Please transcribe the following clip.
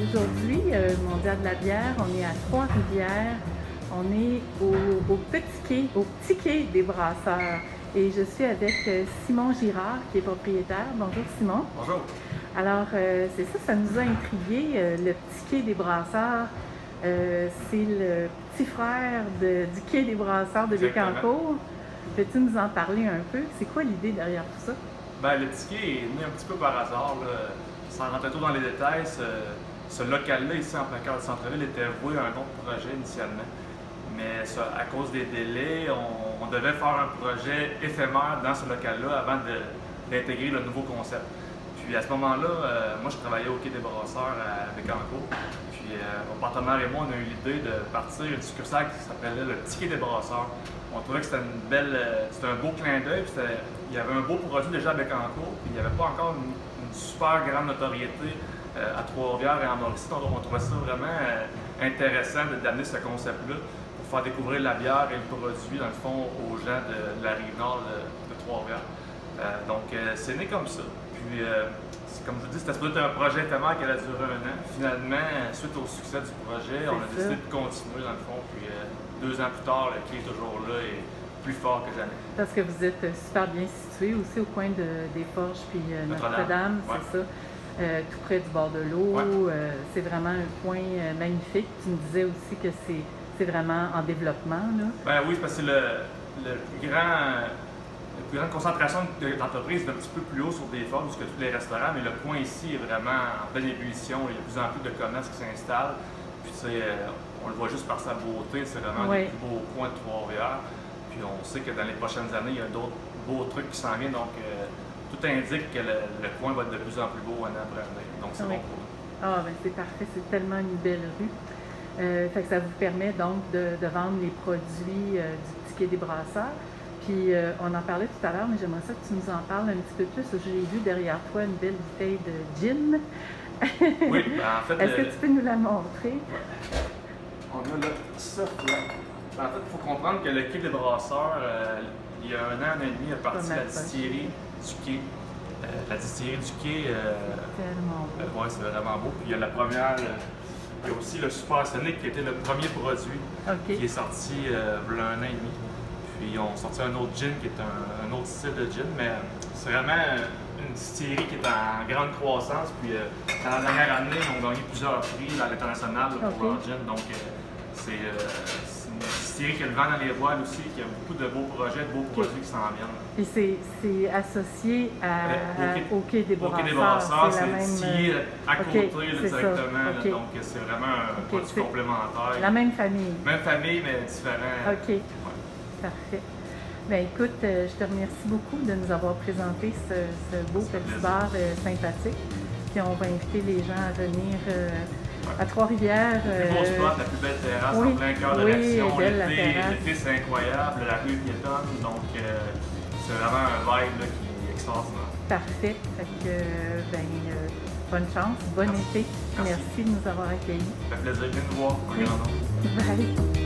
aujourd'hui, Mondial de la bière, on est à Trois-Rivières. On est au petit quai des Brasseurs. Et je suis avec Simon Girard, qui est propriétaire. Bonjour Simon. Bonjour. Alors, c'est ça nous a intrigués. Le petit quai des Brasseurs, c'est le petit frère du quai des Brasseurs de Bécancour. Peux-tu nous en parler un peu? C'est quoi l'idée derrière tout ça? Le petit quai est né un petit peu par hasard. Sans rentrer trop dans les détails, ce local-là, ici en plein cœur du centre-ville, était voué à un autre projet initialement. Mais ça, à cause des délais, on devait faire un projet éphémère dans ce local-là avant d'intégrer le nouveau concept. Puis à ce moment-là, moi je travaillais au quai des Brasseurs à Bécancour. Puis mon partenaire et moi, on a eu l'idée de partir une succursale qui s'appelait le Petit Quai des Brasseurs. On trouvait que c'était c'était un beau clin d'œil. Il y avait un beau produit déjà à Bécancour, puis il n'y avait pas encore une super grande notoriété à Trois-Rivières et en Mauricie. Donc on trouvait ça vraiment intéressant d'amener ce concept-là pour faire découvrir la bière et le produit, dans le fond, aux gens de la rive nord de Trois-Rivières. C'est né comme ça. Puis, comme je vous dis, c'était supposé être un projet éphémère qui allait durer 1 an. Finalement, suite au succès du projet, on a décidé de continuer, dans le fond. Puis 2 ans plus tard, le quai est toujours là et plus fort que jamais. Parce que vous êtes super bien situé aussi au coin des Forges puis Notre-Dame, ouais. c'est ça. Tout près du bord de l'eau. Ouais. C'est vraiment un coin magnifique. Tu me disais aussi que c'est vraiment en développement, là. Oui, parce que la plus grande concentration d'entreprises est un petit peu plus haut sur des forges que tous les restaurants, mais le coin ici est vraiment en pleine ébullition. Il y a de plus en plus de commerces qui s'installent. Puis on le voit juste par sa beauté, c'est vraiment un des plus beaux coins de Trois-Rivières. Puis on sait que dans les prochaines années, il y a d'autres beaux trucs qui s'en viennent. Donc tout indique que le coin va être de plus en plus beau année après année. Donc c'est bon pour nous. Ah, ben c'est parfait, c'est tellement une belle rue. Fait que ça vous permet donc de vendre les produits du petit quai des Brasseurs. Puis on en parlait tout à l'heure, mais j'aimerais ça que tu nous en parles un petit peu plus. J'ai vu derrière toi une belle bouteille de gin. Oui, en fait. Est-ce que tu peux nous la montrer? Ouais. On a là ça là. En fait, il faut comprendre que le quai des Brasseurs, il y a 1 an et demi, est parti de la distillerie du quai. La distillerie du quai, tellement beau. Ouais, c'est vraiment beau. Puis il y a la première, il y a aussi le Super Sonic qui était le premier produit qui est sorti il y a 1 an et demi. Puis ils ont sorti un autre gin qui est un autre style de gin, mais c'est vraiment une distillerie qui est en grande croissance. Puis dans la dernière année, ils ont gagné plusieurs prix à l'international pour leur gin. Donc c'est une distillerie qui a le vent dans les voiles aussi, qui a beaucoup de beaux projets, de beaux produits qui s'en viennent. Puis c'est associé au quai des Brasseurs. Au quai des Brasseurs, c'est même à côté directement. Okay. Donc c'est vraiment un produit complémentaire. La même famille. Même famille, mais différent. OK. Ouais. Parfait. Bien, écoute, je te remercie beaucoup de nous avoir présenté ce beau petit bar sympathique. Puis on va inviter les gens à venir à Trois-Rivières. Le plus beau spot, la plus belle terrasse en plein cœur de l'action. L'été, c'est incroyable, la rue est piétonne, donc c'est vraiment un vibe là, qui est extraordinaire. Parfait. Fait que, bonne chance, bon été. Merci de nous avoir accueillis. Ça fait plaisir de nous voir. Bye.